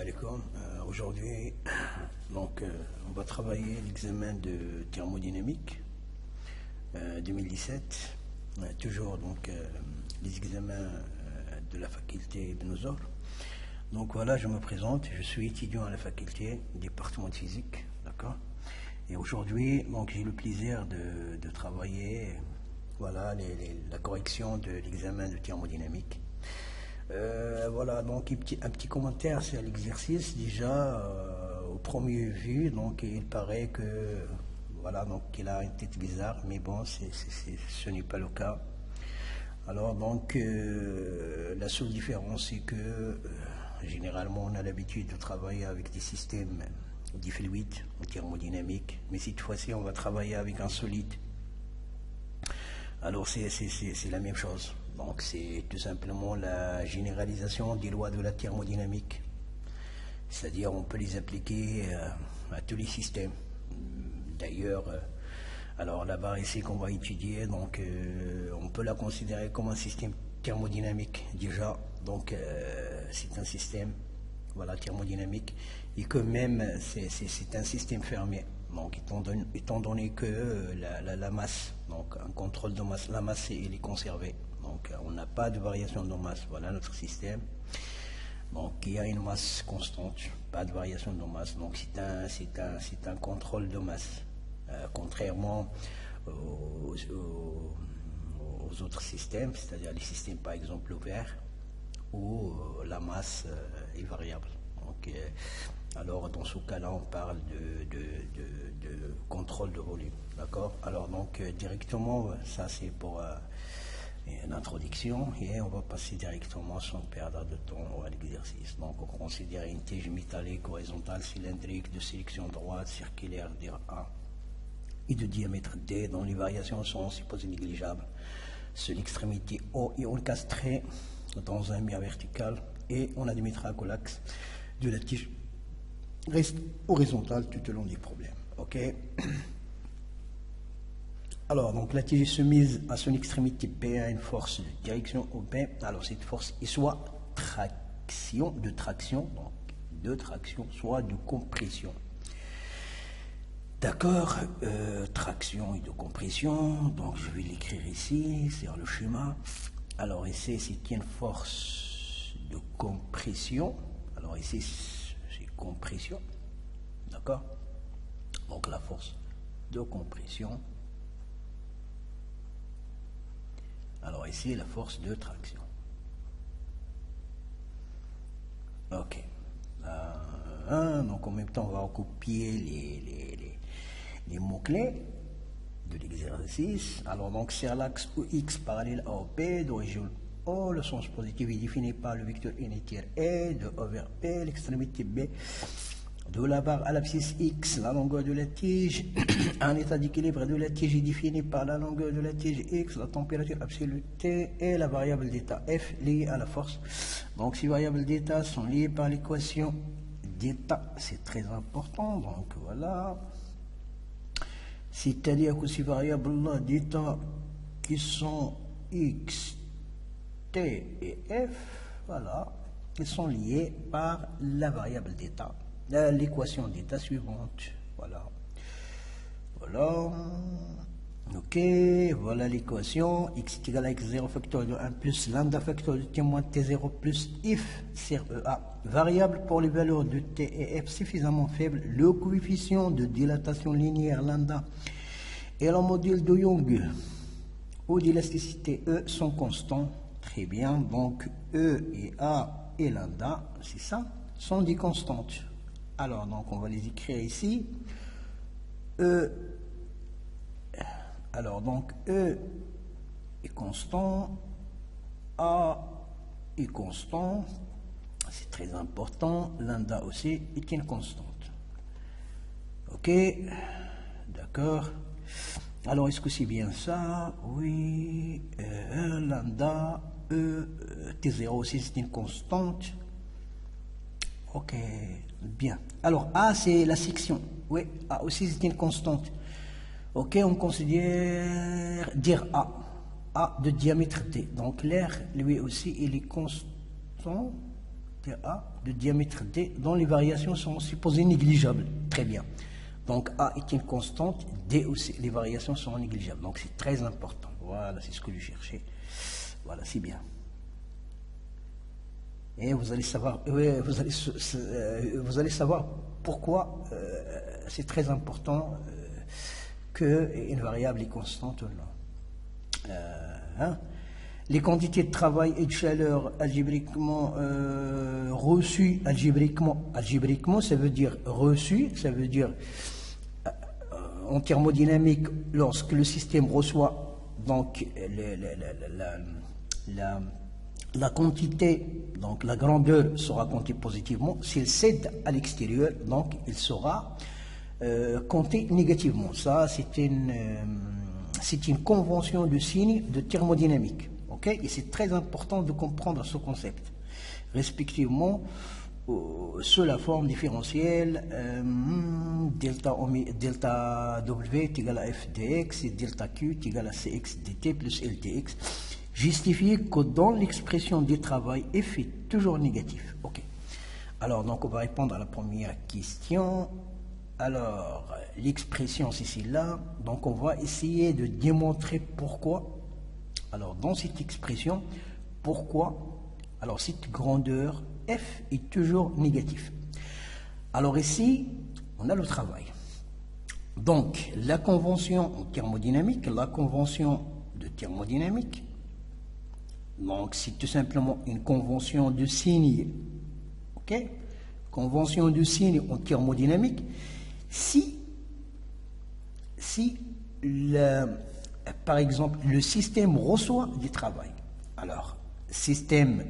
alaikum. Aujourd'hui, on va travailler l'examen de thermodynamique 2017. Toujours les examens de la faculté Ibn Zor. Donc voilà, je me présente. Je suis étudiant à la faculté, département de physique, d'accord. Et aujourd'hui, j'ai le plaisir de travailler, voilà, la correction de l'examen de thermodynamique. Voilà, donc un petit commentaire sur l'exercice. Déjà, au premier vue, il paraît que voilà, qu'il a une tête bizarre, mais bon, ce n'est pas le cas. Alors la seule différence, c'est que généralement on a l'habitude de travailler avec des systèmes des fluides en thermodynamique, mais cette fois-ci on va travailler avec un solide. Alors c'est la même chose. Donc c'est tout simplement la généralisation des lois de la thermodynamique. C'est-à-dire on peut les appliquer à tous les systèmes. D'ailleurs, alors là-bas ici qu'on va étudier, on peut la considérer comme un système thermodynamique déjà. Donc c'est un système, voilà, thermodynamique, et que même c'est un système fermé. Donc étant donné que la masse, un contrôle de masse, la masse elle est conservée. Donc on n'a pas de variation de masse. Voilà notre système. Donc il y a une masse constante, pas de variation de masse. Donc c'est un contrôle de masse, contrairement aux autres systèmes, c'est-à-dire les systèmes par exemple ouverts où la masse est variable. Donc alors dans ce cas-là on parle de contrôle de volume, d'accord. Alors directement, ça c'est pour une introduction, et on va passer directement sans perdre de temps à l'exercice. Donc on considère une tige métallique horizontale cylindrique de sélection droite circulaire dire A et de diamètre D dont les variations sont supposées négligeables. Seule extrémité O est encastrée dans un mur vertical, et on admettra que l'axe de la tige reste horizontal tout au long du problème. Ok. Alors, la tige est soumise à son extrémité P à une force de direction au P. Alors, cette force est soit de traction, soit de compression. D'accord, traction et de compression. Donc, je vais l'écrire ici, c'est le schéma. Alors, ici, c'est une force de compression. Alors, ici, c'est compression. D'accord. Donc, la force de compression. Alors ici, la force de traction. Ok. Donc en même temps, on va recopier les mots-clés de l'exercice. Alors sur l'axe OX parallèle à OP d'origine O, le sens positif est défini par le vecteur unitaire E de O vers P, l'extrémité B de la barre à l'abscisse X, la longueur de la tige. Un état d'équilibre de la tige est défini par la longueur de la tige X, la température absolue T et la variable d'état F liée à la force. Donc ces variables d'état sont liées par l'équation d'état, c'est très important. Donc voilà, c'est-à-dire que ces variables-là d'état qui sont X, T et F, voilà, elles sont liées par la variable d'état, l'équation d'état suivante. Voilà. Ok, voilà l'équation. X est égal à x0 facteur de 1 plus lambda facteur de t moins t0 plus if sur EA. Variable pour les valeurs de t et f suffisamment faibles, le coefficient de dilatation linéaire lambda et le modèle de Young ou d'élasticité E sont constants. Très bien, donc E et A et lambda, c'est ça, sont des constantes. Alors, on va les écrire ici. E, alors, E est constant, A est constant, c'est très important, lambda aussi est une constante. Ok, d'accord. Alors, est-ce que c'est bien ça? Oui, lambda, T0 aussi c'est une constante. Ok, bien. Alors, A, c'est la section. Oui, A aussi, c'est une constante. Ok, on considère dire A de diamètre T. Donc, l'air, lui aussi, il est constant. A de diamètre D dont les variations sont supposées négligeables. Très bien. Donc A est une constante, D aussi, les variations sont négligeables. Donc c'est très important. Voilà, c'est ce que je cherchais. Voilà, c'est bien. Et vous allez savoir, vous allez savoir pourquoi c'est très important qu'une variable est constante ou non. Les quantités de travail et de chaleur algébriquement reçues, algébriquement, ça veut dire reçues, ça veut dire en thermodynamique, lorsque le système reçoit donc la quantité, donc la grandeur sera comptée positivement. S'il cède à l'extérieur, donc il sera compté négativement. Ça, c'est une convention de signe de thermodynamique. Okay? Et c'est très important de comprendre ce concept. Respectivement, sous la forme différentielle, delta W est égal à f dx et delta Q est égal à cx dt plus L dx. Justifier que dans l'expression du travail, f est toujours négatif. Ok. Alors, donc, on va répondre à la première question. Alors, l'expression, c'est celle-là. Donc, on va essayer de démontrer pourquoi. Alors, dans cette expression, pourquoi, alors, cette grandeur, f est toujours négatif. Alors, ici, on a le travail. Donc, la convention thermodynamique, donc, c'est tout simplement une convention de signe, ok? Convention de signe en thermodynamique. Si par exemple, le système reçoit du travail, alors, système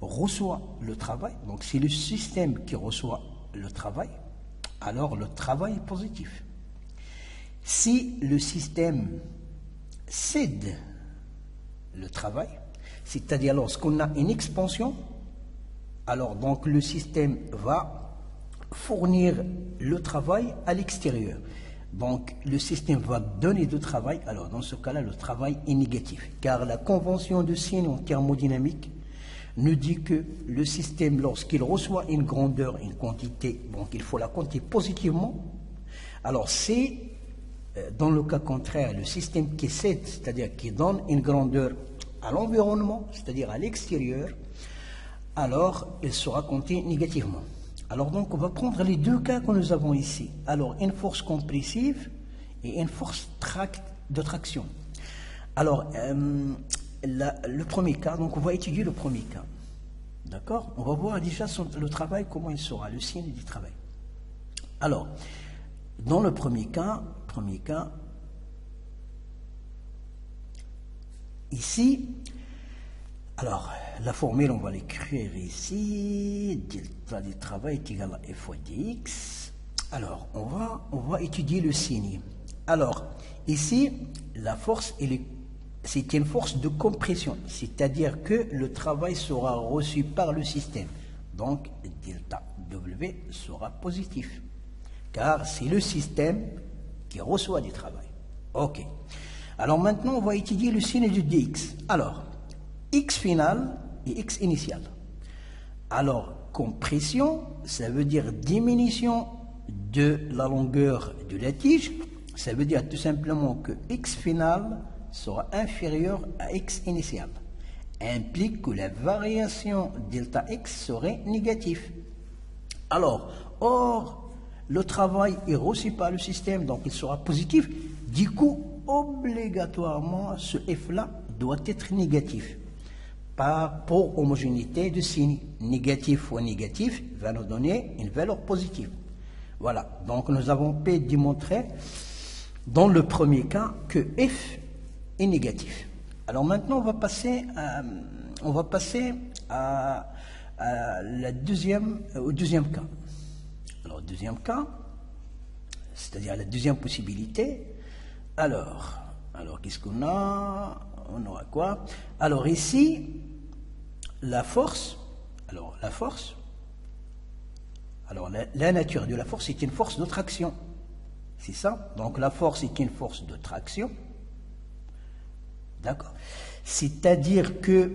reçoit le travail, donc c'est le système qui reçoit le travail, alors le travail est positif. Si le système cède le travail, c'est-à-dire lorsqu'on a une expansion, alors donc le système va fournir le travail à l'extérieur. Donc le système va donner du travail, alors dans ce cas-là, le travail est négatif. Car la convention de signe en thermodynamique nous dit que le système, lorsqu'il reçoit une grandeur, une quantité, donc il faut la compter positivement. Alors c'est dans le cas contraire, le système qui cède, c'est-à-dire qui donne une grandeur à l'environnement, c'est-à-dire à l'extérieur, alors il sera compté négativement. Alors donc on va prendre les deux cas que nous avons ici. Alors une force compressive et une force de traction. Alors le premier cas, donc on va étudier le premier cas. D'accord? On va voir déjà le travail, comment il sera, le signe du travail. Alors, dans le premier cas, ici, alors la formule, on va l'écrire ici, delta du travail est égal à F fois dx. Alors, on va étudier le signe. Alors, ici, la force, c'est une force de compression, c'est-à-dire que le travail sera reçu par le système. Donc, delta W sera positif, car c'est le système qui reçoit du travail. Ok. Alors maintenant, on va étudier le signe de dx. Alors, x final et x initial. Alors, compression, ça veut dire diminution de la longueur de la tige. Ça veut dire tout simplement que x final sera inférieur à x initial. Implique que la variation delta x serait négative. Alors, or, le travail est reçu par le système, donc il sera positif. Du coup, obligatoirement, ce f-là doit être négatif. Pour homogénéité de signe, négatif fois négatif va nous donner une valeur positive. Voilà, donc nous avons pu démontrer dans le premier cas que f est négatif. Alors maintenant, on va passer au deuxième cas. Alors, deuxième cas, c'est-à-dire la deuxième possibilité. Alors qu'est-ce qu'on a? On aura quoi? Alors ici, la force. Alors la nature de la force est une force de traction. C'est ça? Donc la force est une force de traction. D'accord? C'est-à-dire que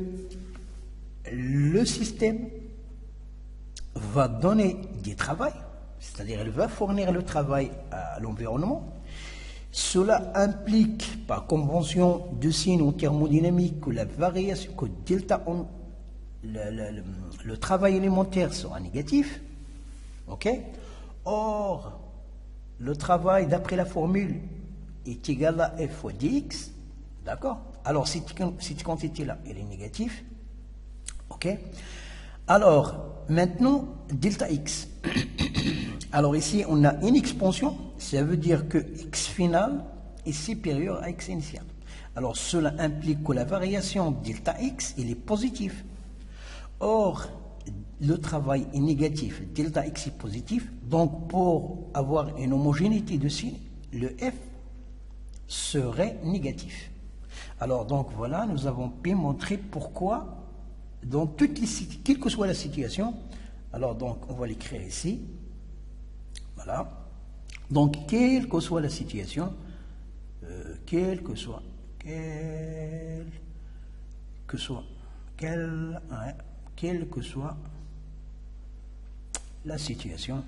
le système va donner du travail, c'est-à-dire elle va fournir le travail à l'environnement. Cela implique, par convention de signe en thermodynamique, que la variation, que delta le travail élémentaire sera négatif. Ok. Or, le travail d'après la formule est égal à F fois dx. D'accord. Alors, cette quantité-là, elle est négative. Ok. Alors, maintenant, delta x. Alors ici, on a une expansion, ça veut dire que x final est supérieur à x initial. Alors cela implique que la variation delta x, il est positif. Or, le travail est négatif, delta x est positif, donc pour avoir une homogénéité de signe, le f serait négatif. Alors donc voilà, nous avons pu montrer pourquoi, dans toutes les, quelle que soit la situation, alors donc on va l'écrire ici. Voilà. Donc, quelle que soit la situation, quelle que soit la situation,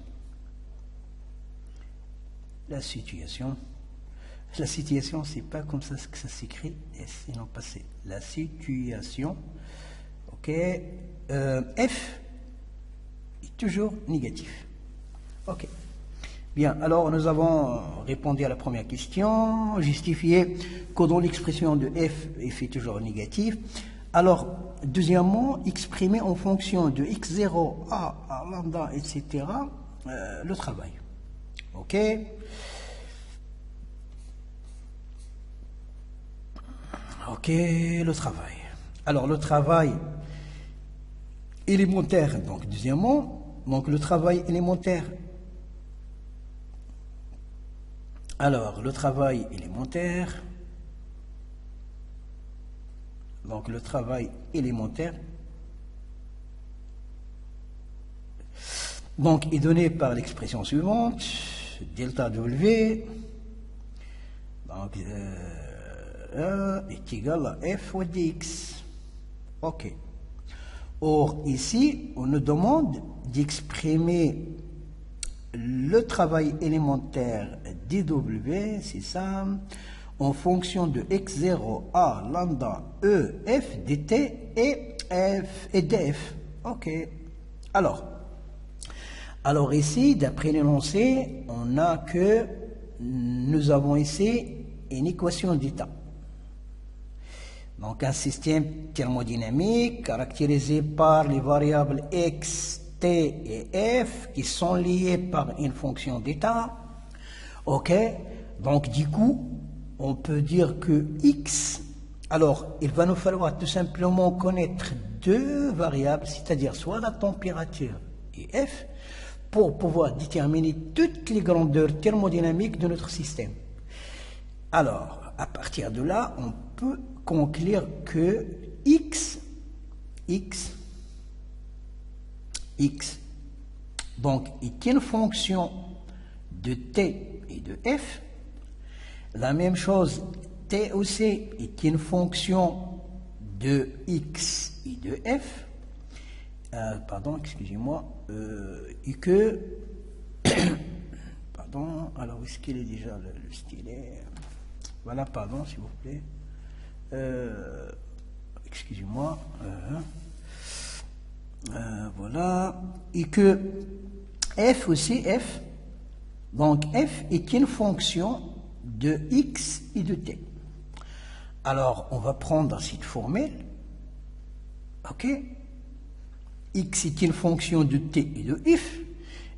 c'est pas comme ça que ça s'écrit, sinon passer. La situation, ok, F est toujours négatif. Ok. Bien, alors nous avons répondu à la première question, justifié que dans l'expression de f est toujours négatif. Alors, deuxièmement, exprimer en fonction de x0, a, lambda, etc., le travail. Ok. Ok, le travail. Alors, le travail élémentaire, donc deuxièmement, donc le travail élémentaire. Alors, le travail élémentaire, donc le travail élémentaire, donc est donné par l'expression suivante, delta W, donc est égal à F fois dx. Ok. Or, ici, on nous demande d'exprimer le travail élémentaire dW, c'est ça, en fonction de x0, a, lambda, e, f, dt et f et df. Ok. Alors ici, d'après l'énoncé, on a que nous avons ici une équation d'état. Donc un système thermodynamique caractérisé par les variables x, t et f qui sont liées par une fonction d'état. Ok. Donc du coup, on peut dire que x, alors il va nous falloir tout simplement connaître deux variables, c'est-à-dire soit la température et f, pour pouvoir déterminer toutes les grandeurs thermodynamiques de notre système. Alors, à partir de là, on peut conclure que x, donc, est une fonction de t et de f. La même chose, t aussi est une fonction de x et de f. Pardon, excusez-moi. Et que... pardon, alors où est-ce qu'il est déjà le stylet? Voilà, pardon, s'il vous plaît. Excusez-moi. Voilà. Et que f aussi, f. Donc, f est une fonction de x et de t. Alors, on va prendre cette formule. OK? X est une fonction de t et de f.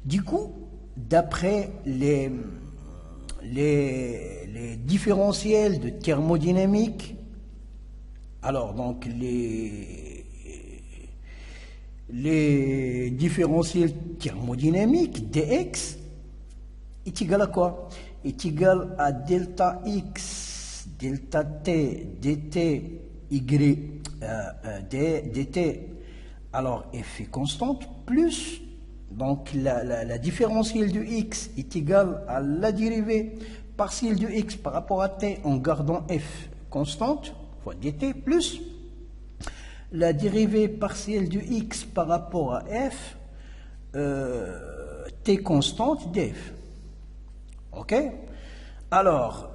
Du coup, d'après les différentiels de thermodynamique, alors donc les différentiels thermodynamiques dx est égal à quoi? Est égal à delta x, delta t, dt, y, dt, alors f est constante, plus, donc la différentielle de x est égale à la dérivée partielle de x par rapport à t en gardant f constante, fois dt, plus la dérivée partielle de x par rapport à f, t constante df. Ok? Alors,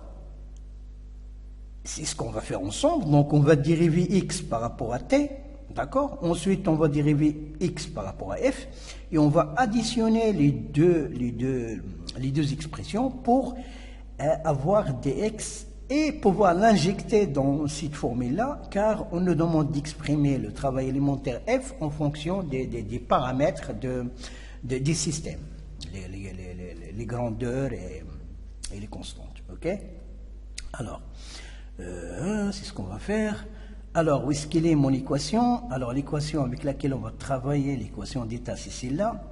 c'est ce qu'on va faire ensemble. Donc, on va dériver x par rapport à t. D'accord? Ensuite, on va dériver x par rapport à f. Et on va additionner les deux expressions pour avoir dx et pouvoir l'injecter dans cette formule-là, car on nous demande d'exprimer le travail élémentaire f en fonction des paramètres des systèmes, les grandeurs et les constantes. Ok? Alors, c'est ce qu'on va faire. Alors, où est-ce qu'il est mon équation? Alors, l'équation avec laquelle on va travailler, l'équation d'état, c'est celle-là.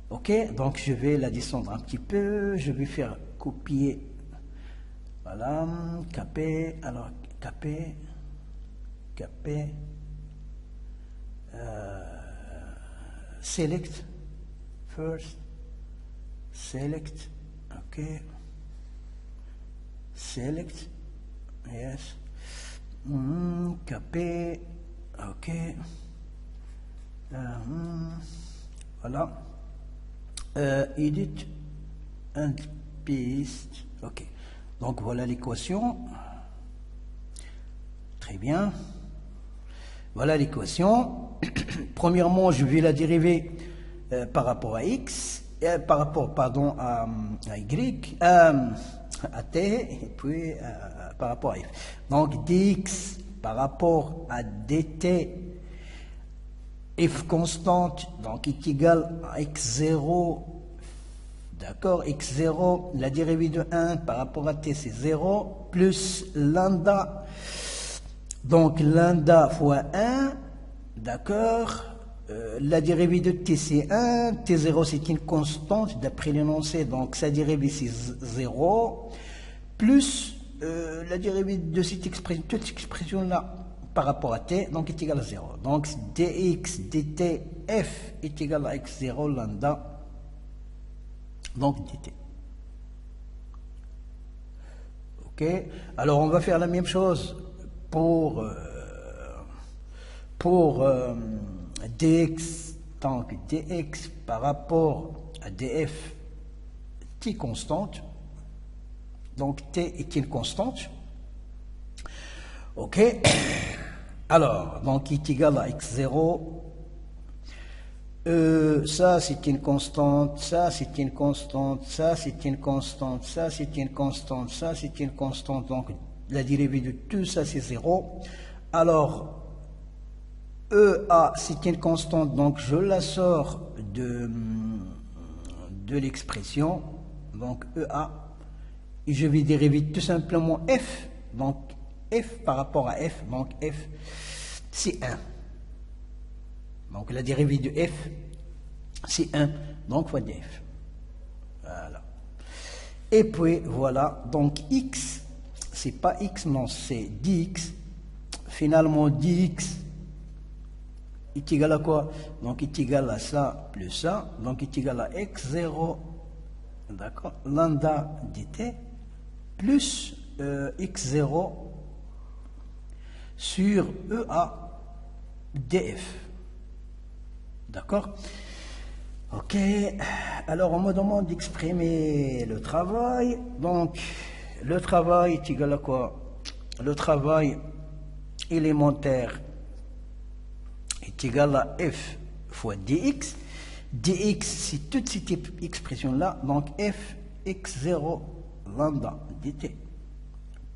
Ok? Donc, je vais la descendre un petit peu. Je vais faire copier. Voilà, Kp, alors Kp, select, first, select, ok, select, yes, Kp, ok, voilà, edit and paste, ok. Donc voilà l'équation. Très bien. Voilà l'équation. Premièrement, je vais la dériver par rapport à x, par rapport, pardon, à y, à t, et puis par rapport à f. Donc dx par rapport à dt, f constante, donc est égal à x0. D'accord, x0, la dérivée de 1 par rapport à t, c'est 0, plus lambda. Donc, lambda fois 1, d'accord, la dérivée de t, c'est 1, t0, c'est une constante, d'après l'énoncé, donc sa dérivée, c'est 0, plus la dérivée de cette expression, toute cette expression-là, par rapport à t, donc est égal à 0. Donc, dx, dt, f est égal à x0, lambda. Donc dt. Ok. Alors on va faire la même chose pour dx. Donc dx par rapport à df, t constante. Donc t est une constante. Ok. Alors donc est égal à x0. Ça c'est une constante, ça c'est une constante, ça c'est une constante, ça c'est une constante, ça c'est une constante, donc la dérivée de tout ça c'est 0. Alors EA c'est une constante, donc je la sors de l'expression, donc EA, et je vais dériver tout simplement F, donc F par rapport à F, donc F c'est 1. Donc la dérivée de f, c'est 1, donc fois df. Voilà. Et puis voilà, donc x, c'est pas x, non, c'est dx. Finalement, dx est égal à quoi? Donc est égal à ça plus ça, donc est égal à x0, d'accord, lambda dt, plus x0 sur EA df. D'accord? Ok. Alors, on me demande d'exprimer le travail. Donc, le travail est égal à quoi? Le travail élémentaire est égal à f fois dx. Dx, c'est toute cette expression-là. Donc, f x0 lambda dt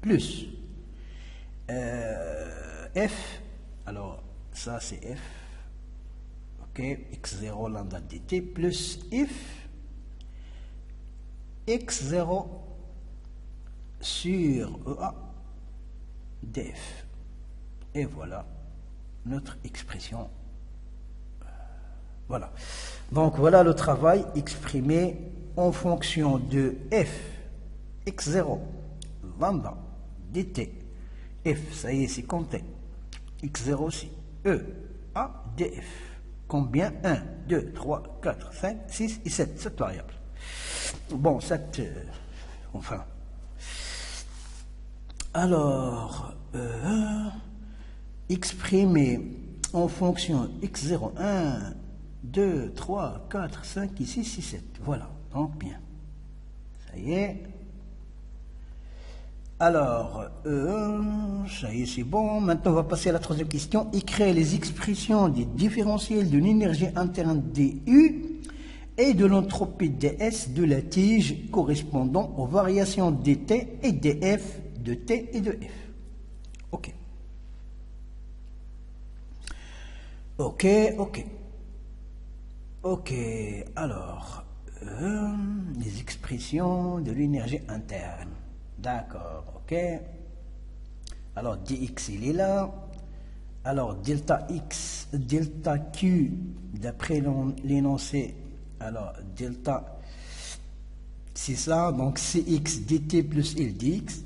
plus f. Alors, ça, c'est f. x0 lambda dt plus if x0 sur EA df. Et voilà notre expression. Voilà. Donc voilà le travail exprimé en fonction de f x0 lambda dt. F, ça y est, c'est compté. x0 aussi. E A df. Combien? 1, 2, 3, 4, 5, 6 et 7. 7 variables. Bon, 7, enfin. Alors, exprimer en fonction x0, 1, 2, 3, 4, 5, 6, 6, 7. Voilà, donc bien. Ça y est. Alors, ça y est, c'est bon. Maintenant, on va passer à la troisième question. Écrire les expressions des différentiels de l'énergie interne dU et de l'entropie ds de la tige correspondant aux variations dt et df de t et de f. Ok. Ok, ok. Ok, alors, les expressions de l'énergie interne. D'accord, ok. Alors, dx, il est là. Alors, delta x, delta q, d'après l'énoncé, alors, delta, c'est ça, donc cx dt plus l dx.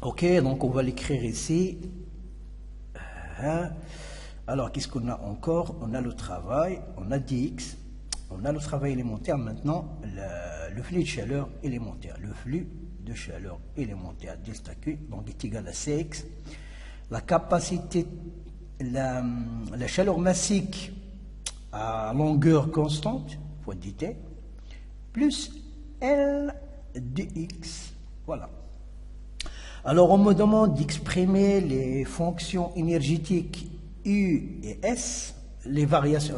Ok, donc on va l'écrire ici. Alors, qu'est-ce qu'on a encore? On a le travail, on a dx, on a le travail élémentaire. Maintenant, le flux de chaleur élémentaire. Le flux de chaleur élémentaire, delta Q, donc est égal à Cx. La capacité, la chaleur massique à longueur constante, fois dt, plus L dx. Voilà. Alors, on me demande d'exprimer les fonctions énergétiques U et S, les variations,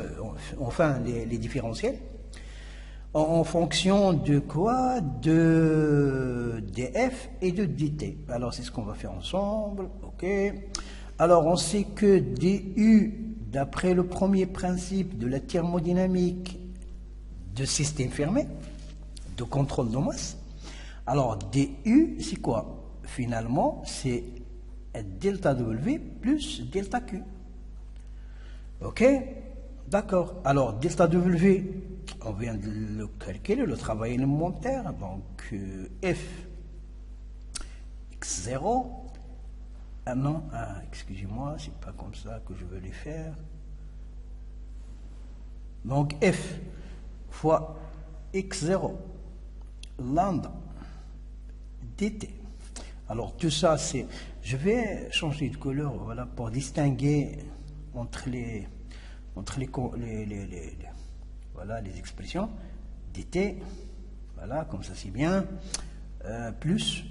enfin les différentiels, en fonction de quoi? De df et de dt. Alors, c'est ce qu'on va faire ensemble. Ok. Alors, on sait que du, d'après le premier principe de la thermodynamique de système fermé, de contrôle de masse, alors du, c'est quoi? Finalement, c'est delta W plus delta Q. Ok? D'accord. Alors, delta W, on vient de le calculer, le travail élémentaire. Donc, F x0. Ah non, excusez-moi, c'est pas comme ça que je veux les faire. Donc, F fois x0 lambda dt. Alors, tout ça, c'est... Je vais changer de couleur, voilà, pour distinguer entre les voilà, les expressions. dt, voilà, comme ça, c'est bien. Plus...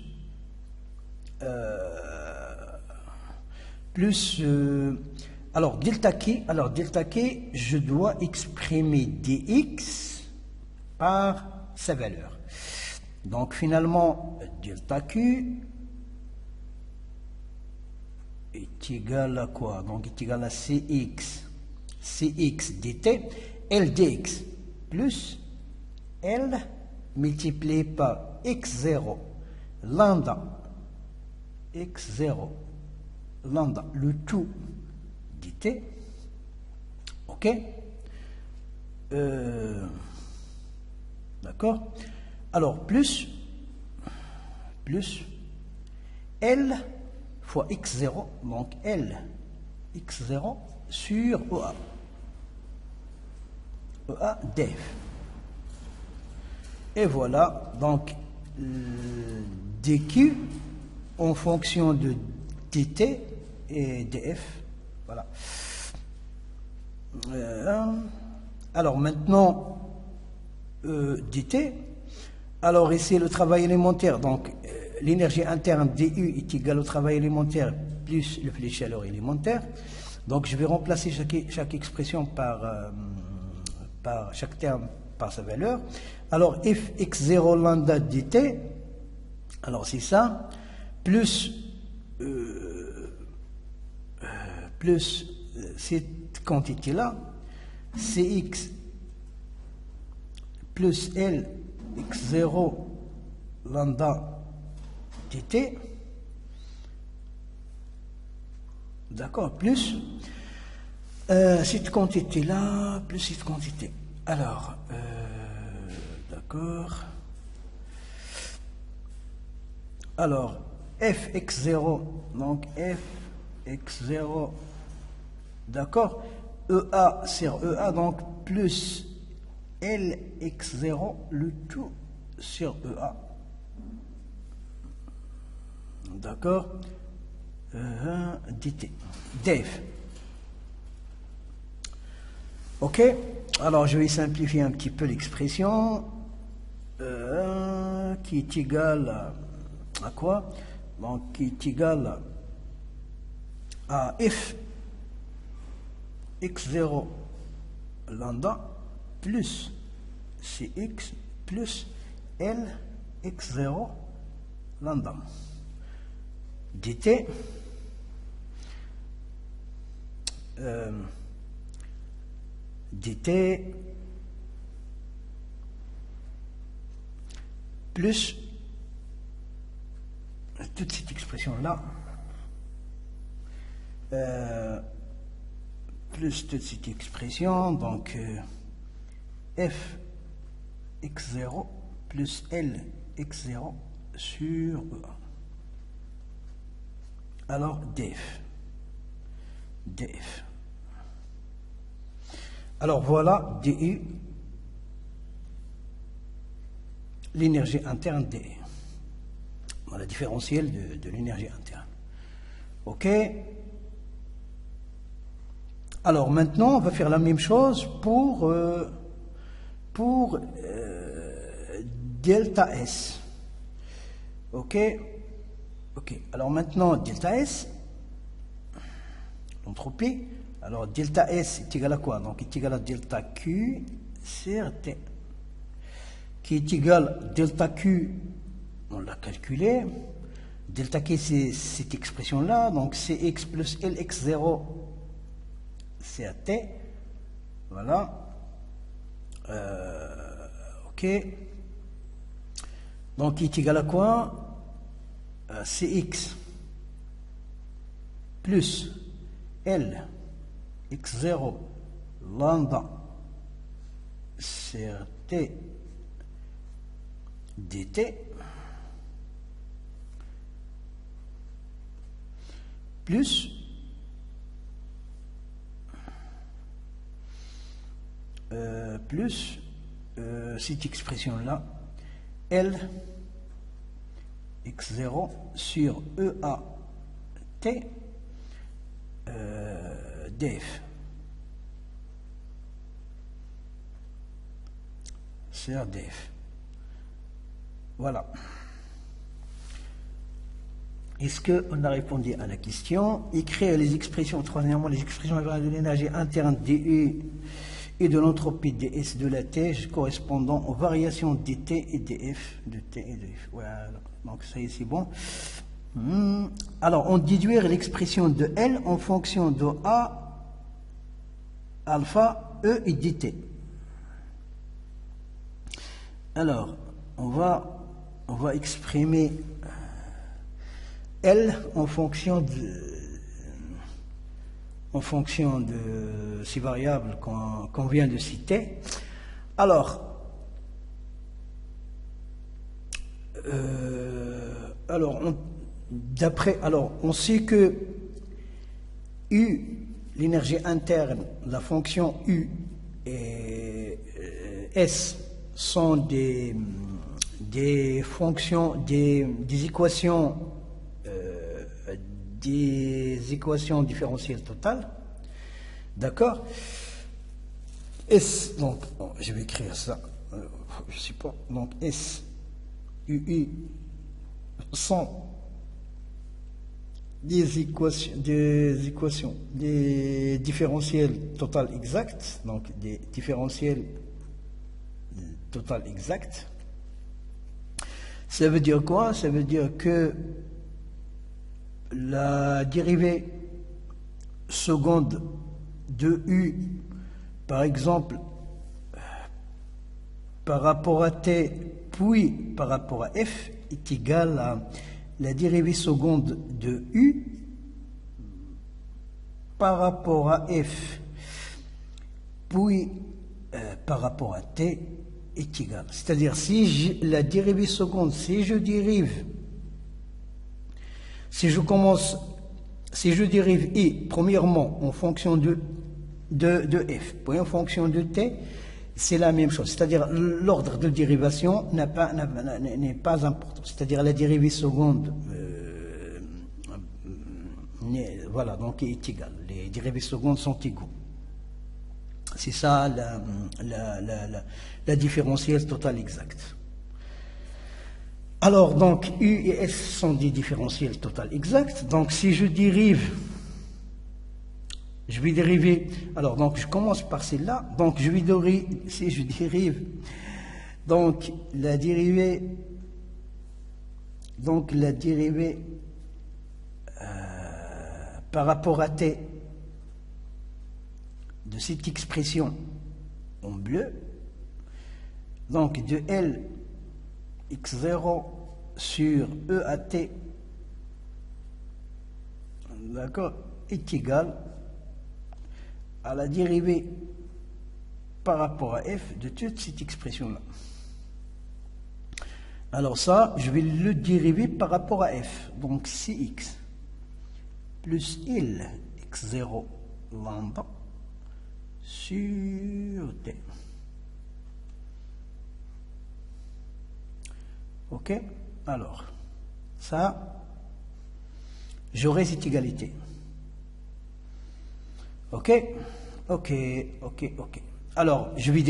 alors, delta K, je dois exprimer dx par sa valeur. Donc, finalement, delta Q est égal à quoi? Donc, est égal à Cx dt, L dx, plus L multiplié par x0, lambda, x0, lambda, le tout dt, ok? D'accord? Alors, plus L fois x0, donc L x0 sur EA. EA df. Et voilà, donc dq en fonction de dt et df. Voilà. Alors maintenant, dt. Alors ici, le travail élémentaire, donc l'énergie interne du est égale au travail élémentaire plus le flux de chaleur élémentaire. Donc je vais remplacer chaque expression par chaque terme par sa valeur. Alors f x0 lambda dt, alors c'est ça, plus cette quantité-là, cx plus L x0 lambda dt, d'accord, plus cette quantité-là, plus cette quantité. Alors, d'accord. Alors, f x0, donc f x0, d'accord, EA sur EA, donc plus L x0, le tout sur EA. D'accord. dt, df. Ok, alors je vais simplifier un petit peu l'expression qui est égale à quoi? Donc qui est égale à f x0 lambda plus cx plus l x0 lambda dt dt plus toute cette expression là plus toute cette expression, donc f x0 plus l x0 sur E1. Alors df. Alors voilà du, l'énergie interne dE. La différentielle de l'énergie interne. Ok. Alors maintenant, on va faire la même chose pour delta S. Ok. Alors maintenant, delta S, l'entropie. Alors delta S est égal à quoi? Donc est égal à delta Q sur T, qui est égal à delta Q. On l'a calculé. Delta Q, c'est cette expression-là. Donc Cx plus Lx0, c'est à T. Voilà. Ok. Donc il est égal à quoi? Cx plus L x0 lambda sur T dt plus cette expression-là, L x0 sur EA T df. C'est df. Voilà. Est-ce qu'on a répondu à la question? Écrire les expressions, troisièmement, les expressions de l'énergie interne dE et de l'entropie ds de la T correspondant aux variations dt et df, de T et de f. Voilà. Donc ça y est, c'est bon. Alors, on déduire l'expression de L en fonction de A, alpha, E et dt. Alors, on va exprimer L en fonction de ces variables qu'on vient de citer. Alors, on sait que U, l'énergie interne, la fonction U et S sont des fonctions, des équations différentielles totales. D'accord? S, donc, je vais écrire ça, je sais pas, donc S, UI sont des différentiels totales exactes, donc des différentiels totales exactes. Ça veut dire quoi? Ça veut dire que la dérivée seconde de U, par exemple, par rapport à T, puis par rapport à F, est égale à la dérivée seconde de U par rapport à F, puis par rapport à T est égale. C'est-à-dire, si la dérivée seconde, si je dérive I, premièrement, en fonction de F, puis en fonction de T, c'est la même chose. C'est-à-dire, l'ordre de dérivation n'est pas important. C'est-à-dire, la dérivée seconde voilà, donc est égal. Les dérivées secondes sont égaux. C'est ça la différentielle totale exacte. Alors, donc, U et S sont des différentiels totales exactes. Donc, si je dérive, je vais dériver, alors, donc, je commence par celle-là. Donc, je vais dériver, si je dérive, donc, la dérivée, par rapport à T de cette expression en bleu, donc, de L x0 sur E à t, d'accord, est égal à la dérivée par rapport à f de toute cette expression-là. Alors ça, je vais le dériver par rapport à f. Donc Cx plus L x0 lambda sur t. Ok, alors, ça, j'aurai cette égalité. Ok. Alors, je vais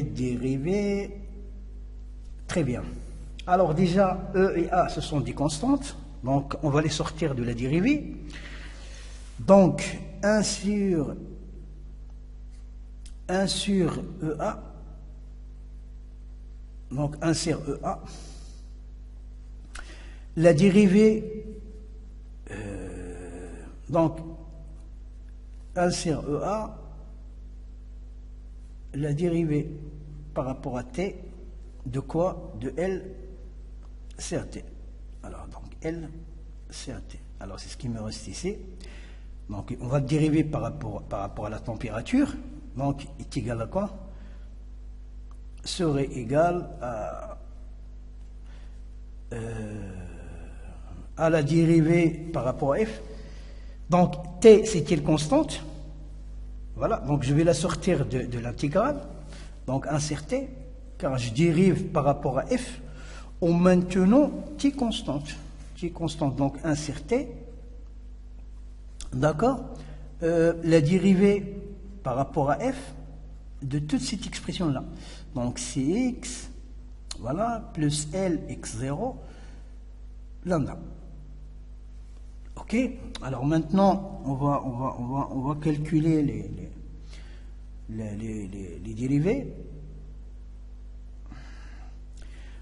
dériver. Très bien. Alors, déjà, E et A, ce sont des constantes. Donc, on va les sortir de la dérivée. Donc, 1 sur EA. Donc, 1 sur EA. La dérivée, donc, 1 sur EA, la dérivée par rapport à T, de quoi? De L sur T. Alors, donc, L sur T. Alors, c'est ce qui me reste ici. Donc, on va dériver par rapport à la température. Donc, est égal à quoi? Serait égal à la dérivée par rapport à f. Donc t c'est une constante, voilà, donc je vais la sortir de l'intégrale, donc insérer, car je dérive par rapport à f en maintenant t constante, donc insérer, d'accord, la dérivée par rapport à f de toute cette expression là. Donc Cx, voilà, plus L x0 lambda. Ok. Alors maintenant, on va calculer les dérivés.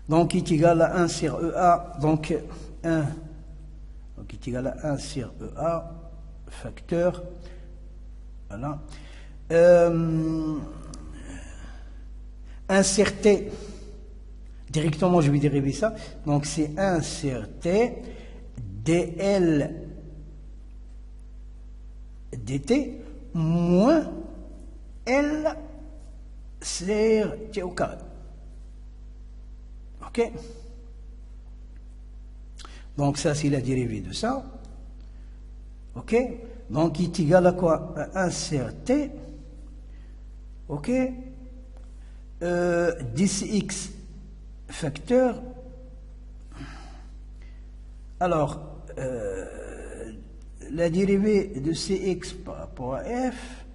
Donc est égal à 1 sur EA, donc 1, donc est égal à 1 sur EA facteur, voilà. 1 sur T, directement je vais dériver ça, donc c'est 1 sur T dl dt moins L sur T au carré. Ok, donc ça c'est la dérivée de ça. Ok, donc il est égal à quoi? À 1 sur T. Ok, dcx facteur. Alors la dérivée de cx par rapport à f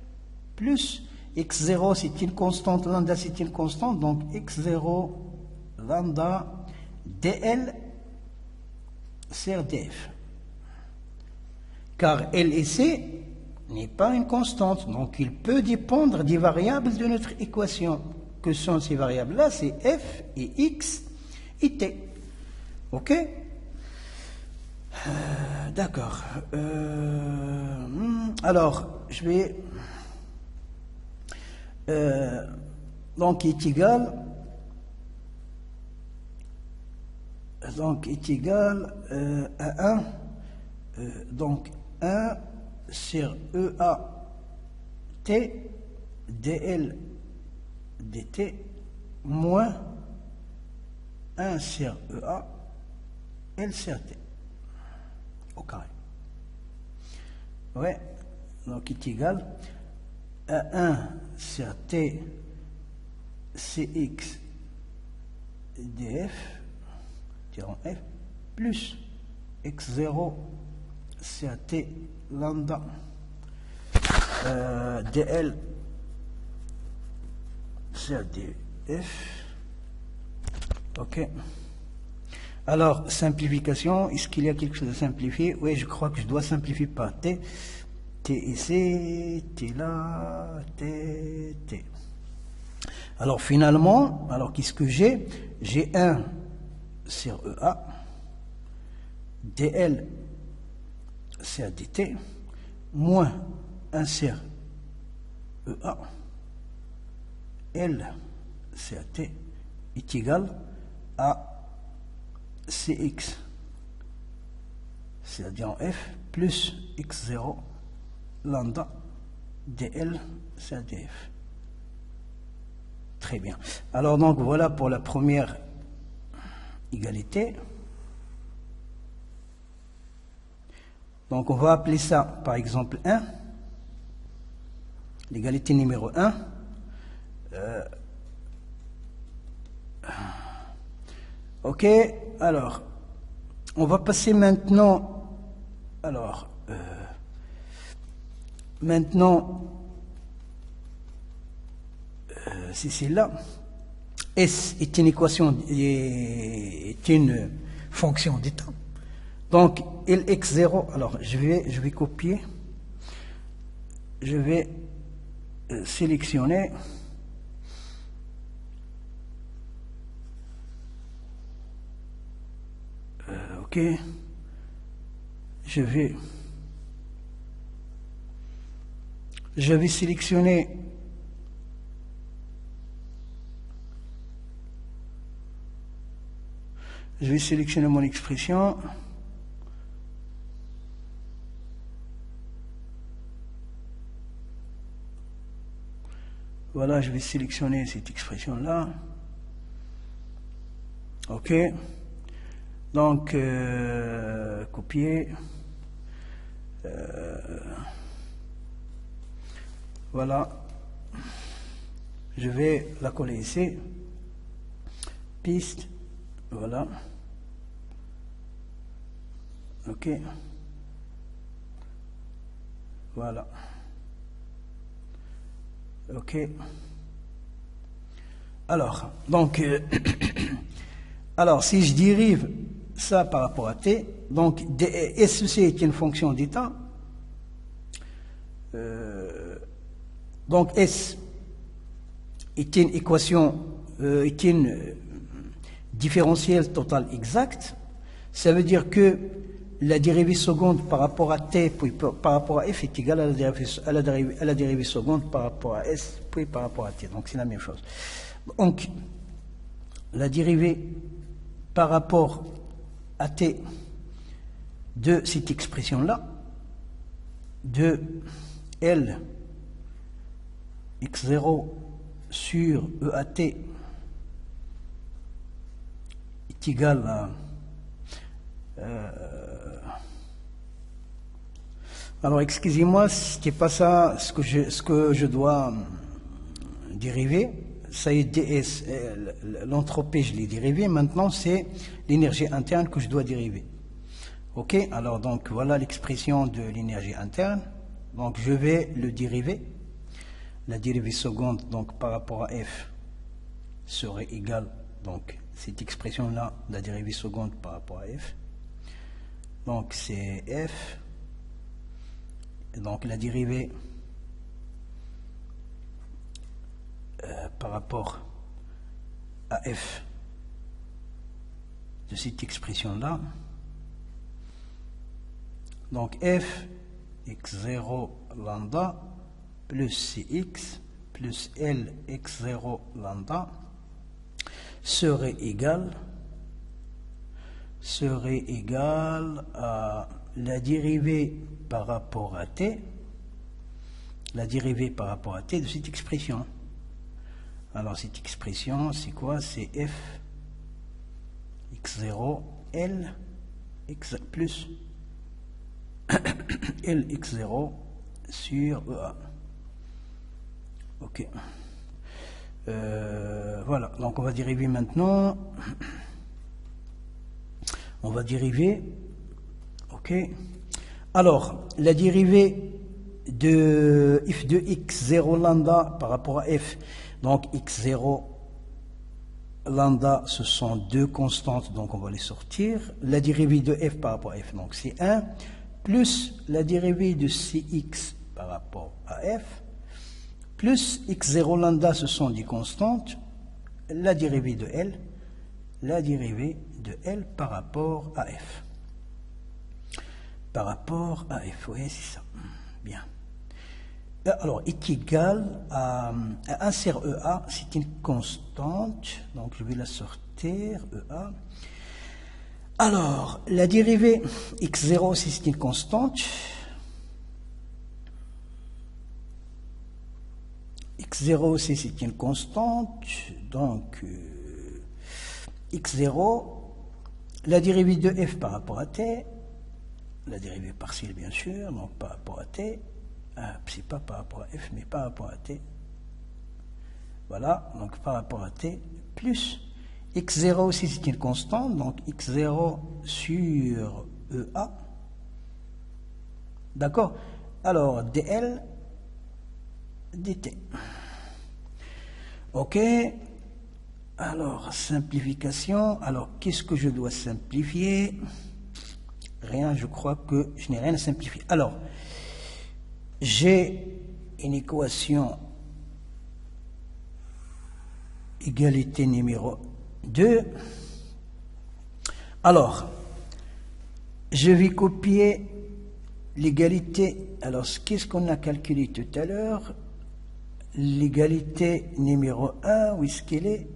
plus x0 c'est une constante, lambda c'est une constante, donc x0 lambda dl sur df, car L et C n'est pas une constante, donc il peut dépendre des variables de notre équation. Que sont ces variables là? C'est f et x et t. Ok, d'accord. Alors je vais donc est égal à 1, donc 1 sur EA T dl dt moins 1 sur EA L sur T au carré. Ouais, donc est égal à 1 sur T Cx df F plus x0 CAT lambda dl CADF. Ok. Alors, simplification, est-ce qu'il y a quelque chose à simplifier? Oui, je crois que je dois simplifier par t. T ici, t là, t, t. Alors finalement, alors qu'est-ce que j'ai? J'ai 1 sur EA, dl sur dt, moins 1 sur EA, L CAT est égal à CX, c'est-à-dire en F, plus X0 lambda dl CADF. Très bien. Alors donc voilà pour la première égalité. Donc on va appeler ça par exemple 1, l'égalité numéro 1. Ok, alors on va passer maintenant, alors maintenant c'est celle-là. S est une équation, est une fonction d'état. Donc Lx0, alors je vais copier, je vais sélectionner ok, je vais sélectionner mon expression. Voilà, je vais sélectionner cette expression-là. Ok. Donc, copier. Voilà. Je vais la coller ici. Piste. Voilà. Ok. Voilà. Ok. Alors, donc, alors si je dérive ça par rapport à t, donc SC est une fonction d'état. Donc S est une équation, est une différentielle totale exacte. Ça veut dire que la dérivée seconde par rapport à t puis par rapport à f est égale à la dérivée seconde par rapport à s puis par rapport à t. Donc c'est la même chose. Donc la dérivée par rapport à t de cette expression-là, de L x0 sur EAT est égal à alors excusez-moi, c'était pas ça ce que je dois dériver. Ça y est, ds, l'entropie je l'ai dérivé, maintenant c'est l'énergie interne que je dois dériver. Ok, alors donc voilà l'expression de l'énergie interne. Donc je vais le dériver. La dérivée seconde donc par rapport à f serait égale, donc cette expression là, la dérivée seconde par rapport à f. Donc c'est f, et donc la dérivée par rapport à f de cette expression là. Donc f x0 lambda plus cx plus L x0 lambda serait égal à la dérivée par rapport à t, de cette expression. Alors cette expression c'est quoi? C'est f x0 L x plus Lx0 sur EA. Ok. Voilà, donc on va dériver maintenant. On va dériver Ok. Alors, la dérivée de f de x0 lambda par rapport à f, donc x0 lambda, ce sont deux constantes, donc on va les sortir. La dérivée de f par rapport à f, donc c'est 1, plus la dérivée de cx par rapport à f, plus x0 lambda, ce sont des constantes, la dérivée de L par rapport à f. Par rapport à f, oui, c'est ça. Bien. Alors, est égal à 1 sur EA, c'est une constante, donc je vais la sortir, EA. Alors, la dérivée x0 aussi c'est une constante. X0 aussi c'est une constante, donc x0, la dérivée de f par rapport à t, la dérivée partielle bien sûr, donc par rapport à t, c'est pas par rapport à f, mais par rapport à t, voilà, donc par rapport à t, plus x0 aussi c'est une constante, donc x0 sur EA, d'accord, alors dl, dt, ok, alors simplification, alors qu'est-ce que je dois simplifier? Rien, je crois que je n'ai rien à simplifier. Alors, j'ai une équation égalité numéro 2. Alors, je vais copier l'égalité. Alors, qu'est-ce qu'on a calculé tout à l'heure? L'égalité numéro 1, où est-ce qu'elle est?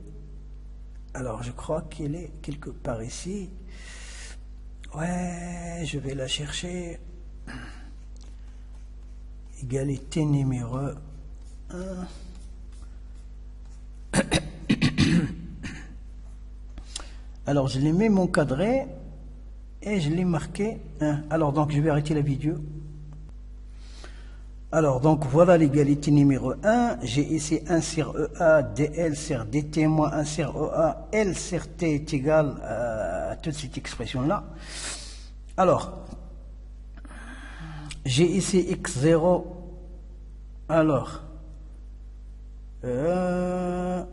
Alors, je crois qu'elle est quelque part ici. Ouais, je vais la chercher. Égalité numéro 1. Alors, je l'ai mis mon cadré et je l'ai marqué 1. Alors, donc, je vais arrêter la vidéo. Alors, donc, voilà l'égalité numéro 1. J'ai ici 1 sur EA, dl sur dt moins 1 sur EA, L sur t est égal à toute cette expression-là. Alors, j'ai ici x0. Alors,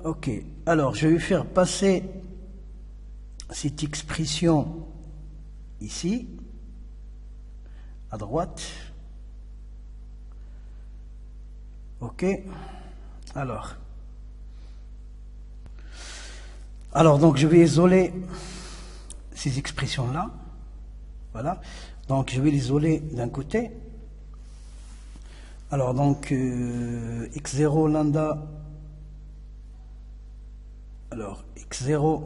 ok. Alors, je vais faire passer cette expression ici, à droite. Ok. Alors, donc, je vais isoler ces expressions-là. Voilà. Donc, je vais l'isoler d'un côté. Alors, donc, x0 lambda. Alors, x0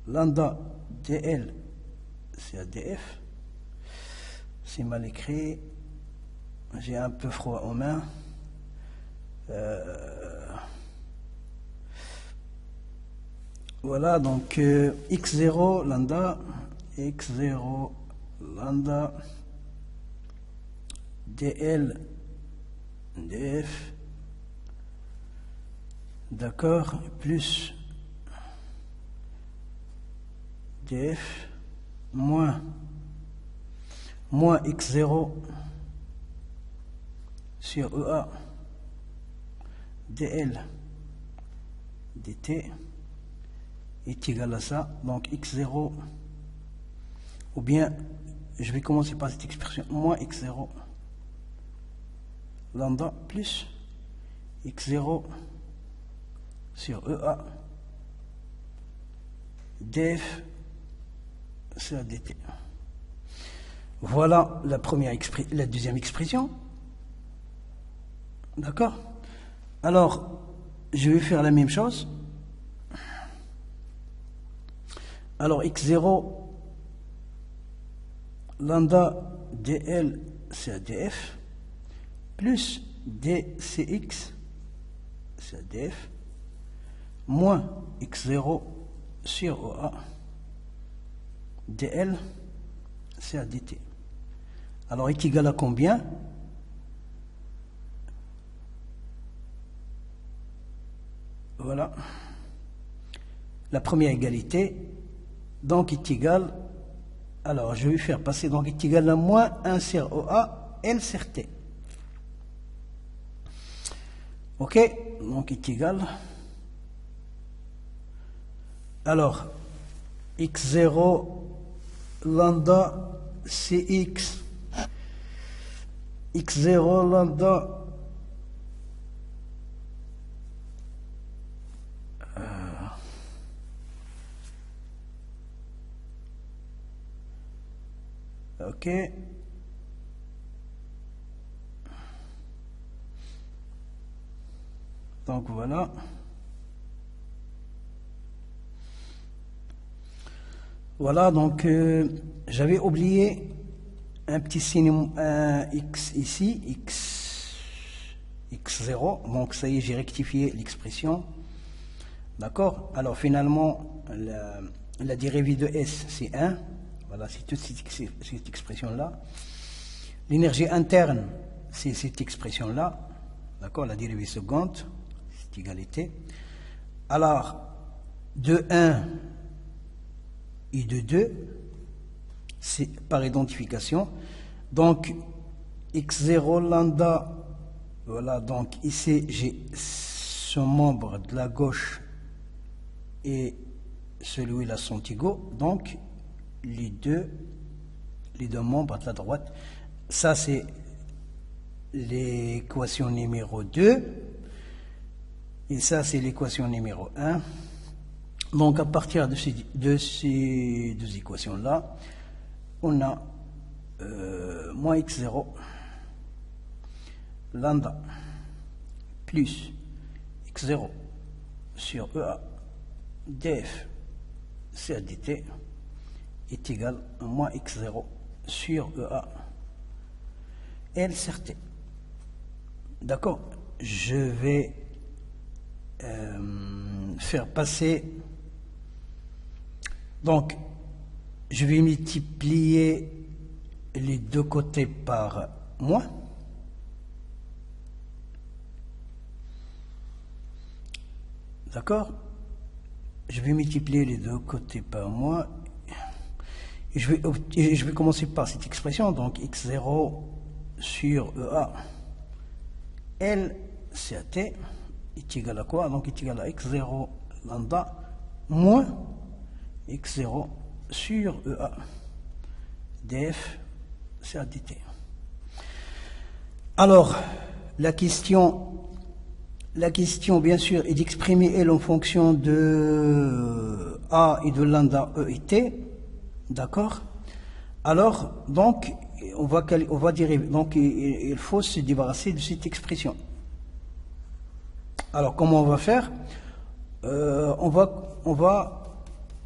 lambda dl, c'est ADF. C'est mal écrit. J'ai un peu froid aux mains. Voilà, donc x0 lambda dl df, d'accord, plus df moins x0 sur EA dl dt est égal à ça, donc x0, ou bien je vais commencer par cette expression, moins x0 lambda plus x0 sur EA df sur dt. Voilà la deuxième expression. D'accord? Alors, je vais faire la même chose. Alors, x0 lambda dl c'est df plus dcx c'est df moins x0 sur OA dl c'est dt. Alors, est égal à combien? Voilà. La première égalité, donc, est égale Alors, je vais faire passer, donc, est égal à moins 1 sur EA, L sur T. Ok, donc, est égal. Alors, x0 lambda cx, x0 lambda ok, donc voilà. Voilà, donc j'avais oublié un petit signe x ici, x0, donc ça y est, j'ai rectifié l'expression. D'accord? Alors finalement, la dérivée de S, c'est 1. Voilà, c'est toute cette expression-là. L'énergie interne, c'est cette expression-là. D'accord? La dérivée seconde, c'est égalité. Alors, de 1 et de 2, c'est par identification. Donc, x0 lambda, voilà, donc ici, j'ai ce membre de la gauche et celui-là sont égaux. Donc, les deux membres de la droite, ça c'est l'équation numéro 2 et ça c'est l'équation numéro 1. Donc à partir de ces deux équations là, on a moins x0 lambda plus x0 sur EA df sur dt est égal à moins x0 sur EA L sur T. D'accord? Je vais faire passer, donc je vais multiplier les deux côtés par moins. D'accord? Je vais multiplier les deux côtés par moins. Et je vais commencer par cette expression, donc x0 sur EA L sur T est égal à quoi? Donc est égal à x0 lambda moins x0 sur EA df sur dt. Alors, la question bien sûr est d'exprimer L en fonction de A et de lambda E et T. D'accord? Alors, donc, on va dériver. Donc, il faut se débarrasser de cette expression. Alors, comment on va faire? On va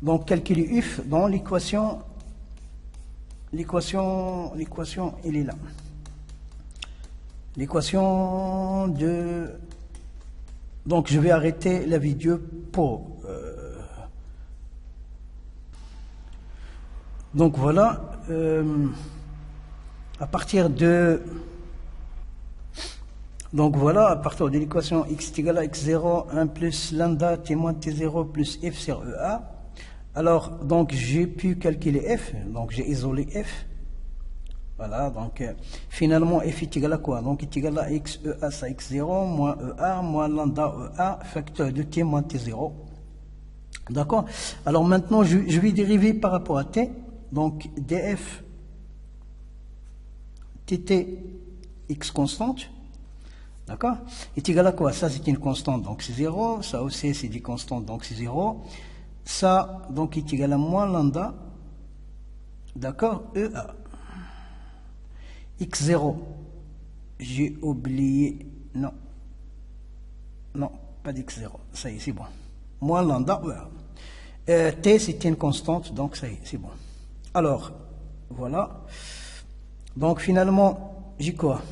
donc calculer UF dans l'équation. L'équation, elle est là. L'équation de. Donc, je vais arrêter la vidéo pour. Donc voilà, à partir de l'équation x est égal à x0, 1 plus lambda t moins t0 plus f sur EA. Alors, donc j'ai pu calculer f, donc j'ai isolé f. Voilà, donc finalement f est égal à quoi? Donc est égal à x EA ça x0 moins EA moins lambda EA facteur de t moins t0. D'accord? Alors maintenant je vais dériver par rapport à t. Donc df tt x constante, d'accord, est égal à quoi? Ça c'est une constante, donc c'est 0, ça aussi c'est des constantes, donc c'est 0, ça donc est égal à moins lambda, d'accord, EA. x0, j'ai oublié, non, pas d'x0, ça y est, c'est bon, moins lambda EA. T c'est une constante, donc ça y est, c'est bon. Alors, voilà. Donc, finalement, j'ai quoi?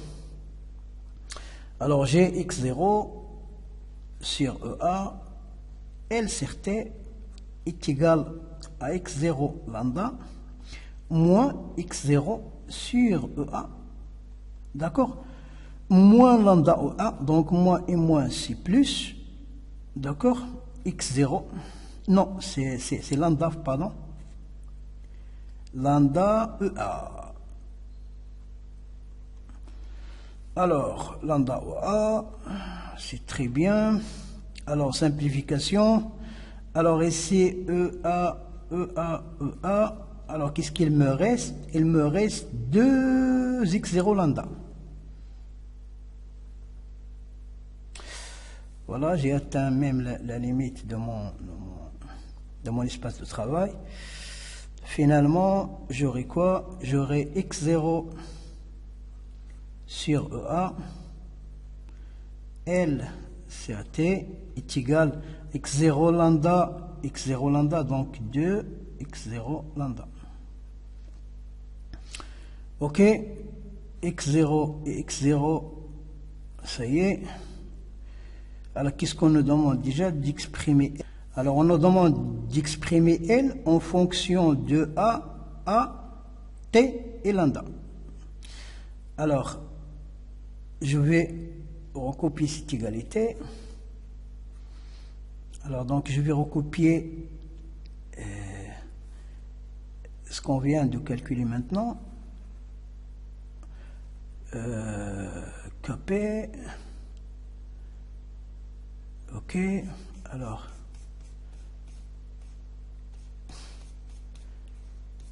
Alors, j'ai x0 sur EA, L sur T est égal à x0 lambda moins x0 sur EA. D'accord? Moins lambda EA, donc moins et moins c'est plus. D'accord? x0, non, c'est lambda, pardon. lambda EA. Alors, lambda EA, c'est très bien. Alors, simplification. Alors, ici, EA, EA, EA. Alors, qu'est-ce qu'il me reste? Il me reste 2x0 lambda. Voilà, j'ai atteint même la limite de mon espace de travail. Finalement, j'aurai quoi? J'aurai x0 sur EA, L sur T est égal x0 lambda, donc 2 x0 lambda. Ok, x0 et x0, ça y est. Alors, qu'est-ce qu'on nous demande déjà? D'exprimer. Alors, on nous demande d'exprimer L en fonction de A, T et lambda. Alors, je vais recopier cette égalité. Alors, donc, je vais recopier ce qu'on vient de calculer maintenant. Kp. Ok, alors,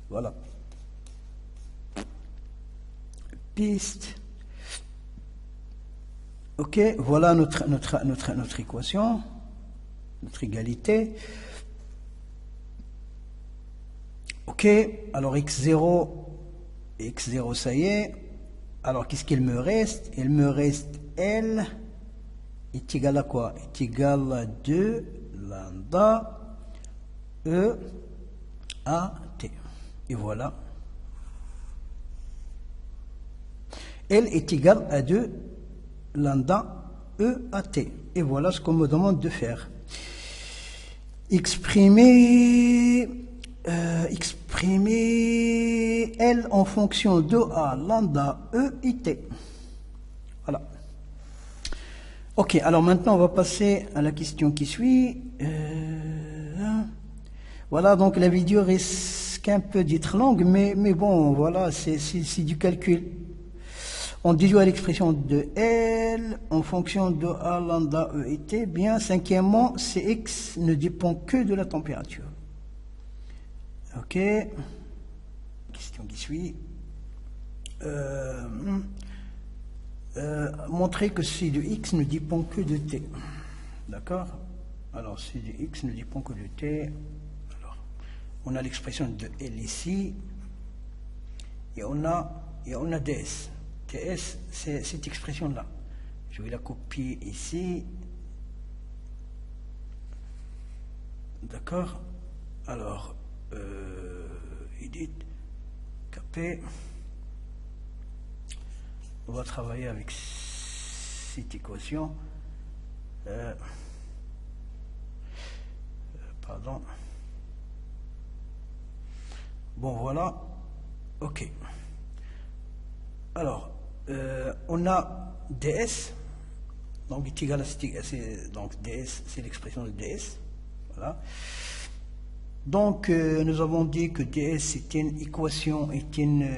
voilà. Piste. Ok, voilà notre équation, notre égalité. Ok, alors x0, ça y est. Alors, qu'est-ce qu'il me reste? Il me reste L est égal à quoi? Est égal à 2 lambda E A T. Et voilà. L est égal à 2 lambda E A T. Et voilà ce qu'on me demande de faire. Exprimer L en fonction de A lambda E et T. Voilà. Ok, alors maintenant on va passer à la question qui suit. Voilà, donc la vidéo risque un peu d'être longue, mais bon, voilà, c'est du calcul. On déduit l'expression de L en fonction de A lambda E et T. Bien, cinquièmement, Cx ne dépend que de la température. Ok, question qui suit. Montrer que C de X ne dépend que de T. D'accord? Alors, C de X ne dépend que de T. Alors, on a l'expression de L ici. Et on a DS. DS, c'est cette expression-là. Je vais la copier ici. D'accord? Alors, edit, Kp. On va travailler avec cette équation. Pardon. Bon, voilà. OK. Alors, on a ds, donc est égal à donc ds, c'est l'expression de ds. Voilà. Donc, nous avons dit que ds est une équation, est une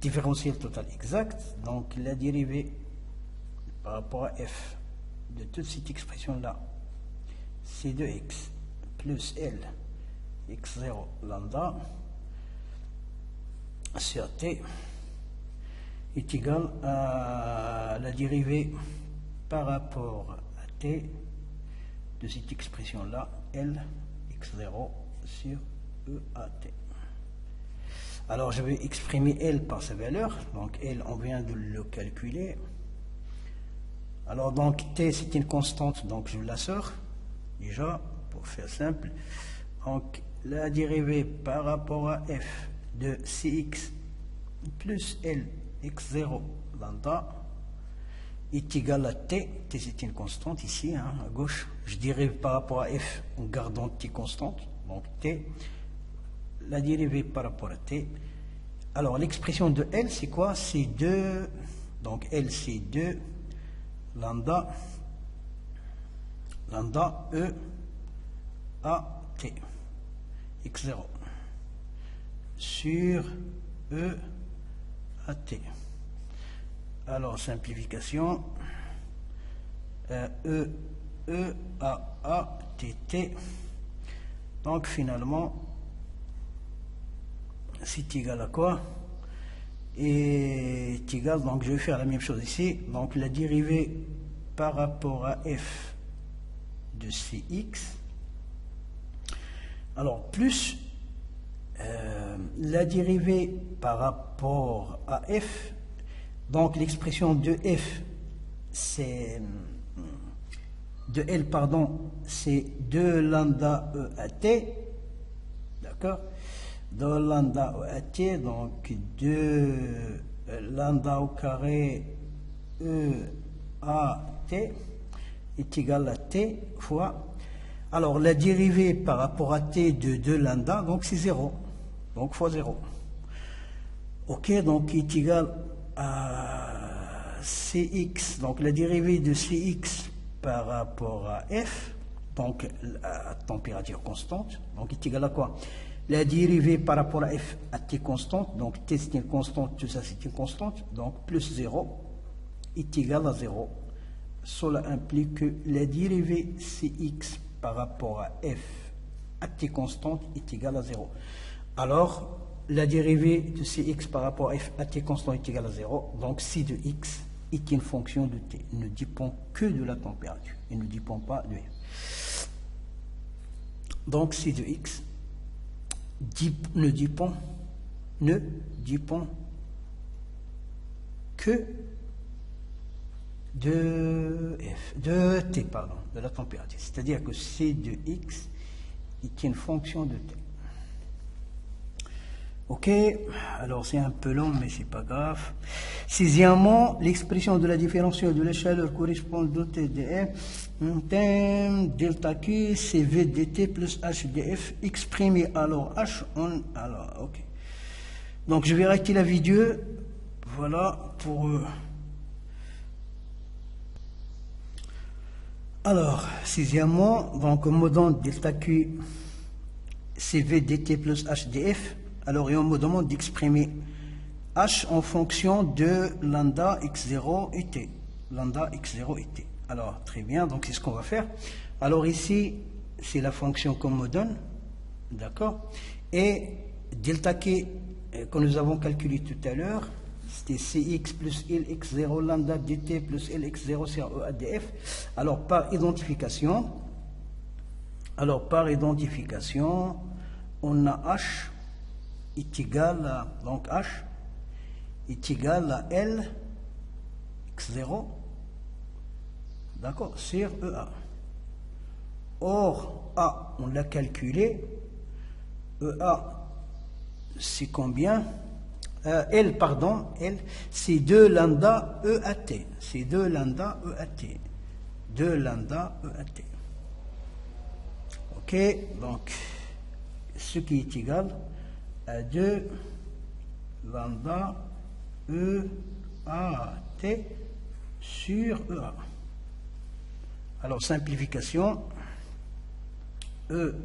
différentiel total exact. Donc, la dérivée par rapport à f de toute cette expression-là, c'est de x plus L x0 lambda sur t est égal à la dérivée par rapport à t de cette expression-là, L x0 sur EAT. Alors, je vais exprimer L par sa valeur. Donc, L, on vient de le calculer. Alors, donc, T, c'est une constante, donc je la sors, déjà, pour faire simple. Donc, la dérivée par rapport à f de Cx plus L x0 lambda est égal à T. T, c'est une constante ici, hein, à gauche. Je dérive par rapport à f en gardant T constante. Donc, T. La dérivée par rapport à T. Alors, l'expression de L, c'est quoi? C'est 2. Donc, L, c'est 2 lambda E A T x0 sur E à T. Alors, simplification, E A T T. Donc, finalement, c'est égal à quoi? Et est égal, donc je vais faire la même chose ici. Donc, la dérivée par rapport à f de Cx, alors plus la dérivée par rapport à f, donc l'expression de f, c'est de L, pardon, c'est 2 lambda E à T, d'accord, 2 lambda E à T, donc 2 lambda au carré E à T est égal à T fois, alors la dérivée par rapport à T de 2 lambda, donc c'est 0, donc fois 0. Ok, donc est égal à Cx, donc la dérivée de Cx par rapport à f, donc à température constante, donc est égal à quoi? La dérivée par rapport à f à t constante, donc t c'est une constante, tout ça c'est une constante, donc plus 0 est égal à 0. Cela implique que la dérivée Cx par rapport à f à t constante est égale à 0. Alors, la dérivée de Cx par rapport à f à t constant est égale à 0, donc C de x est une fonction de t. Il ne dépend que de la température, il ne dépend pas de f. Donc C de x ne dépend que de f, de t, pardon, de la température. C'est-à-dire que C de x est une fonction de t. Ok, alors c'est un peu long, mais c'est pas grave. Sixièmement, l'expression de la différentielle de la chaleur correspond dotée de F, delta Q, CV dt plus H df, exprimé alors H, alors, ok. Donc je vais arrêter la vidéo, voilà, pour... Alors, sixièmement, donc modant delta Q, CV dt plus H df. Alors, et on me demande d'exprimer H en fonction de lambda x0 et t. Lambda x0 et t. Alors, très bien, donc c'est ce qu'on va faire. Alors ici, c'est la fonction qu'on me donne, d'accord? Et delta k que nous avons calculé tout à l'heure, c'était cx plus lx0 lambda dt plus lx0 sur e à df. Alors, par identification, on a H est égal à, donc H est égal à L x0, d'accord, sur EA. Or, A, on l'a calculé, EA, c'est combien? L, pardon, L, c'est 2 lambda E à T, c'est 2 lambda E à T, 2 lambda E à T. Ok, donc, ce qui est égal à 2 lambda E à T sur EA. Alors, simplification, etc.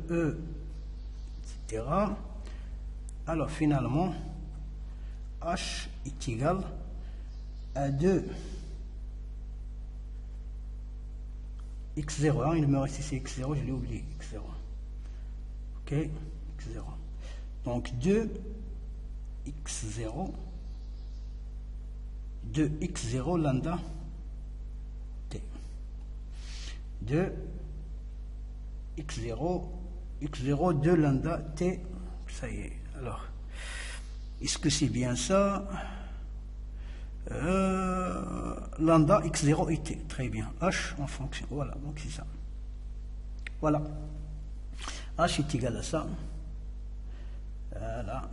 Alors, finalement, H est égal à 2 x0. Hein, il me reste ici x0, je l'ai oublié, x0. Ok, x0. Donc 2 x0 lambda t. 2 x0 2 lambda t. Ça y est. Alors, est-ce que c'est bien ça? Lambda x0 et t. Très bien. H en fonction. Voilà, donc c'est ça. Voilà. H est égal à ça. Voilà.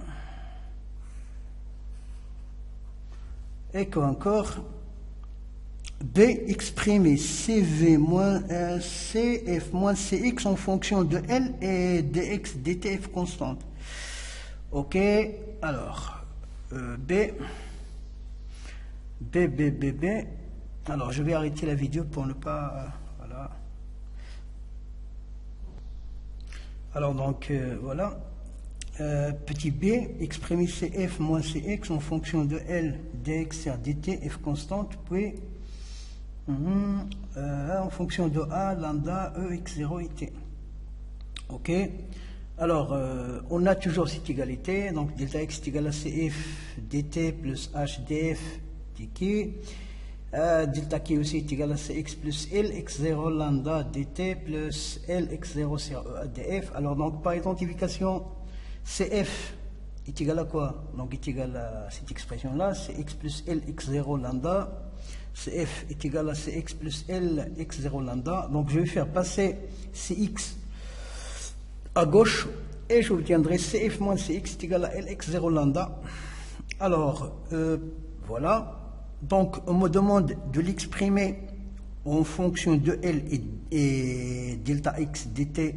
Et qu'encore, B exprimé CV moins CF moins CX en fonction de L et dx dtf constante. Ok, alors, B. Alors, je vais arrêter la vidéo pour ne pas... voilà. Alors donc voilà. Petit b, exprimer cf moins cx en fonction de L dx sur dt f constante, puis en fonction de A, lambda, E, x0 et t. Ok. Alors, on a toujours cette égalité, donc delta x est égal à cf dt plus h df dk. Delta k aussi est égal à cx plus L x0 lambda dt plus L x0 sur E df. Alors, donc, par identification, cf est égal à quoi? Donc, est égal à cette expression-là, cx plus L x0 lambda. Cf est égal à cx plus L x0 lambda. Donc, je vais faire passer cx à gauche et j'obtiendrai cf moins cx est égal à lx0 lambda. Alors, voilà. Donc, on me demande de l'exprimer en fonction de L et delta x dt.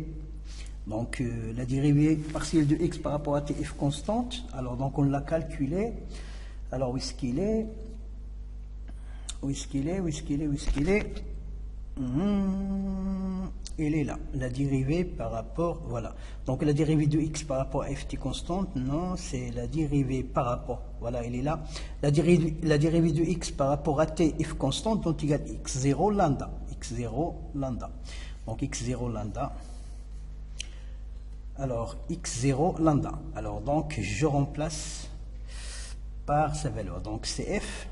Donc, la dérivée partielle de x par rapport à t f constante. Alors, donc, on l'a calculé. Alors, où est-ce qu'il est? Où est-ce qu'il est? Où est-ce qu'il est? Où est-ce qu'il est? Il est là, la dérivée par rapport, voilà. Donc la dérivée de x par rapport à ft constante, non, c'est la dérivée par rapport, voilà, elle est là. La dérivée de x par rapport à t f constante, donc égale x0 lambda, x0 lambda. Donc x0 lambda. Alors x0 lambda. Alors donc je remplace par sa valeur. Donc cf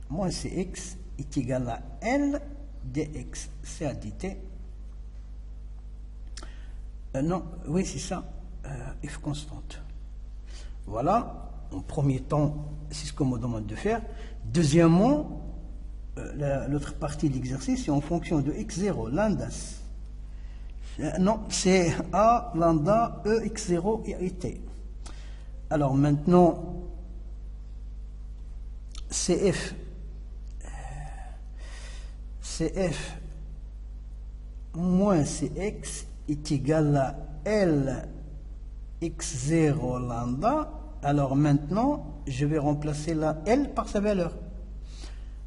moins cx est égal à L dx c'est à dt. Non, oui c'est ça, f constante. Voilà, en premier temps, c'est ce qu'on me demande de faire. Deuxièmement, l'autre partie de l'exercice, c'est en fonction de x0, lambda. Non, c'est a, lambda, e, x0 et t. Alors maintenant, cf moins cx est égal à L x0 lambda. Alors maintenant, je vais remplacer la L par sa valeur.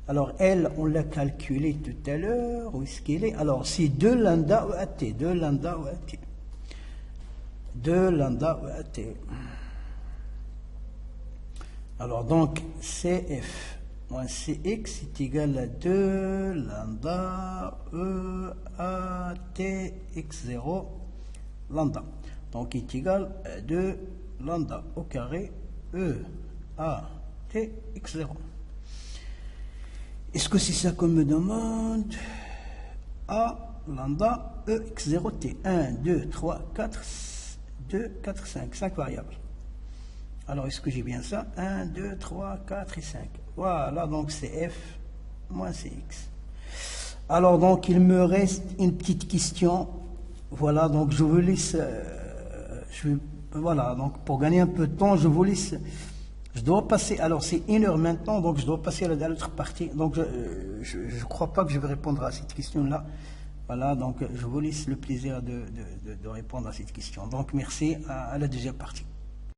Alors L, on l'a calculé tout à l'heure. Où est-ce qu'il est? Alors c'est 2 lambda ou at, 2 lambda ou at. 2 lambda ou at. Alors donc CF moins CX est égal à 2 lambda E A T x0 lambda. Donc est égal à 2 lambda au carré E A T x0. Est-ce que c'est ça qu'on me demande? A lambda E x0 T. 1, 2, 3, 4, 2, 4, 5. 5 variables. Alors, est-ce que j'ai bien ça? 1, 2, 3, 4 et 5. Voilà, donc c'est F moins CX. Alors, donc, il me reste une petite question. Voilà, donc je vous laisse... voilà, donc pour gagner un peu de temps, je vous laisse... Je dois passer... Alors, c'est 1 heure maintenant, donc je dois passer à l'autre partie. Donc, je ne crois pas que je vais répondre à cette question-là. Voilà, donc je vous laisse le plaisir de répondre à cette question. Donc, merci à la deuxième partie.